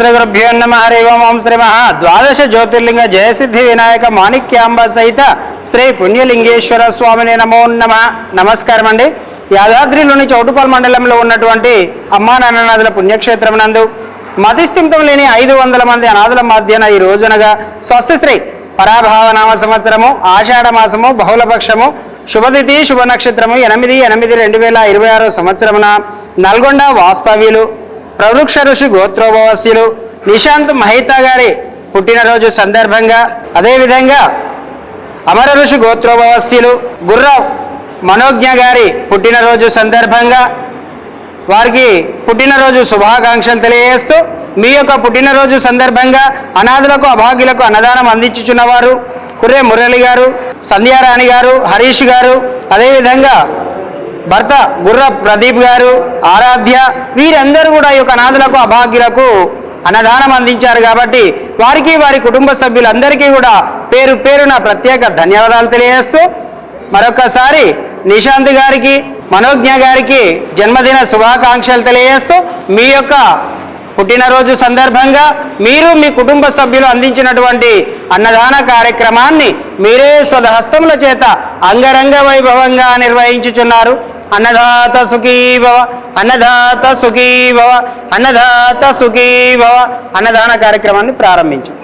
శ్రీ గురుభ్యో నమః. హరి ఓం. శ్రీ మహా ద్వాదశ జ్యోతిర్లింగ జయసిద్ధి వినాయక మాణిక్యాంబ సహిత శ్రీ పుణ్యలింగేశ్వర స్వామిని నమో నమః. నమస్కారం అండి. యాదాద్రిలోని చౌటుపల్ మండలంలో ఉన్నటువంటి అమ్మా నాన్ననాథుల పుణ్యక్షేత్రం నందు మతిస్థిమితం లేని 500 మంది అనాథుల మధ్యన ఈ రోజునగా స్వస్తిశ్రీ పరాభావనామ సంవత్సరము ఆషాఢ మాసము బహుళపక్షము శుభతిథి శుభ నక్షత్రము 8/8/2026 సంవత్సరమున నల్గొండ వాస్తవ్యులు ప్రవృక్ష ఋషి గోత్రోభవస్యులు నిశాంత్ మహితా గారి పుట్టినరోజు సందర్భంగా, అదేవిధంగా అమర ఋషి గోత్రోభవస్యులు గుర్ర మనోజ్ఞ గారి పుట్టినరోజు సందర్భంగా వారికి పుట్టినరోజు శుభాకాంక్షలు తెలియజేస్తూ, మీ యొక్క పుట్టినరోజు సందర్భంగా అనాథులకు అభాగ్యులకు అన్నదానం అందించుచున్నవారు కుర్రే మురళి గారు, సంధ్యారాణి గారు, హరీష్ గారు, అదేవిధంగా భర్త గుర్ర ప్రదీప్ గారు, ఆరాధ్య, వీరందరూ కూడా ఈ యొక్క అనాథులకు అభాగ్యులకు అన్నదానం అందించారు. కాబట్టి వారికి వారి కుటుంబ సభ్యులందరికీ కూడా పేరు పేరున ప్రత్యేక ధన్యవాదాలు తెలియజేస్తూ, మరొకసారి నిశాంత్ గారికి మనోజ్ఞ గారికి జన్మదిన శుభాకాంక్షలు తెలియజేస్తూ, మీ యొక్క పుట్టినరోజు సందర్భంగా మీరు మీ కుటుంబ సభ్యులు అందించినటువంటి అన్నదాన కార్యక్రమాన్ని మీరే స్వహస్తముల చేత అంగరంగ వైభవంగా నిర్వహించుచున్నారు. అన్నదాత సుఖీభవ, అన్నదాత సుఖీభవ, అన్నదాత సుఖీభవ. అన్నదాన కార్యక్రమాన్ని ప్రారంభించారు.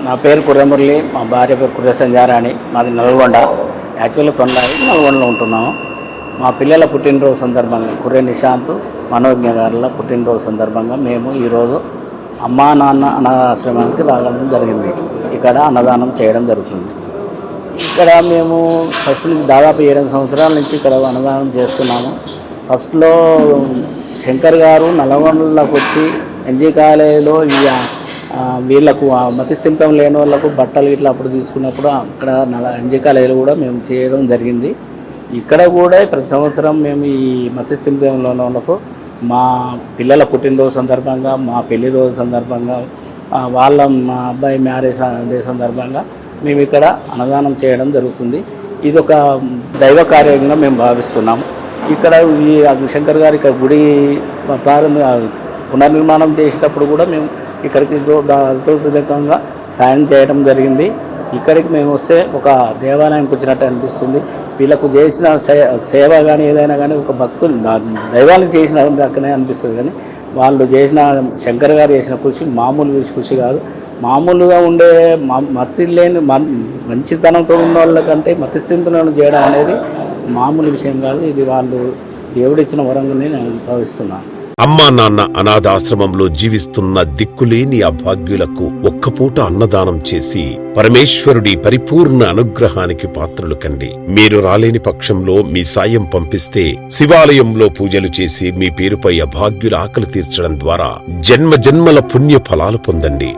నా పేరు కుర్ర మురళి, మా భార్య పేరు కుర్ర సంధ్యారాణి. మాది నల్గొండ. యాక్చువల్గా నల్గొండలో ఉంటున్నాము. మా పిల్లల పుట్టినరోజు సందర్భంగా కుర్రే నిశాంత్ మనోజ్ఞ గారుల పుట్టినరోజు సందర్భంగా మేము ఈరోజు అమ్మా నాన్న అనాథాశ్రమానికి రావడం జరిగింది. ఇక్కడ అన్నదానం చేయడం జరుగుతుంది. ఇక్కడ మేము ఫస్ట్ నుంచి దాదాపు 7 సంవత్సరాల నుంచి ఇక్కడ అన్నదానం చేస్తున్నాము. ఫస్ట్లో శంకర్ గారు నల్గొండలోకి వచ్చి ఎన్జీ కాలేజీలో వీళ్ళకు మతిస్థిమితం లేని వాళ్ళకు బట్టలు ఇట్లా అప్పుడు తీసుకున్నప్పుడు అక్కడ ఎన్జీ కాలేజీలో కూడా మేము చేయడం జరిగింది. ఇక్కడ కూడా ప్రతి సంవత్సరం మేము ఈ మతిస్థిమితంలో వాళ్ళకు మా పిల్లల పుట్టినరోజు సందర్భంగా, మా పెళ్లి రోజు సందర్భంగా, మా అబ్బాయి మ్యారేజ్ డే సందర్భంగా మేము ఇక్కడ అన్నదానం చేయడం జరుగుతుంది. ఇది ఒక దైవ కార్యంగా మేము భావిస్తున్నాము. ఇక్కడ ఈ శంకర్ గారి గుడి పునర్నిర్మాణం చేసేటప్పుడు కూడా మేము ఇక్కడికి అల్పంగా సాయం చేయడం జరిగింది. ఇక్కడికి మేము వస్తే ఒక దేవాలయానికి వచ్చినట్టు అనిపిస్తుంది. వీళ్ళకు చేసిన సేవ కానీ ఏదైనా కానీ ఒక భక్తులు దైవానికి చేసిన దాకనే అనిపిస్తుంది. కానీ వాళ్ళు చేసిన శంకర్ గారు చేసిన కృషి మామూలు కృషి కాదు. మామూలుగా ఉండే మతి లేని మంచితనంతో ఉన్న వాళ్ళకంటే మతిస్థితులను చేయడం అనేది మామూలు విషయం కాదు. ఇది వాళ్ళు దేవుడిచ్చిన వరంగానే నేను భావిస్తున్నాను. అమ్మా నాన్న అనాథాశ్రమంలో జీవిస్తున్న దిక్కులేని అభాగ్యులకు ఒక్కపూట అన్నదానం చేసి పరమేశ్వరుడి పరిపూర్ణ అనుగ్రహానికి పాత్రులు కండి. మీరు రాలేని పక్షంలో మీ సాయం పంపిస్తే శివాలయంలో పూజలు చేసి మీ పేరుపై అభాగ్యుల ఆకలి తీర్చడం ద్వారా జన్మ జన్మల పుణ్య ఫలాలు పొందండి.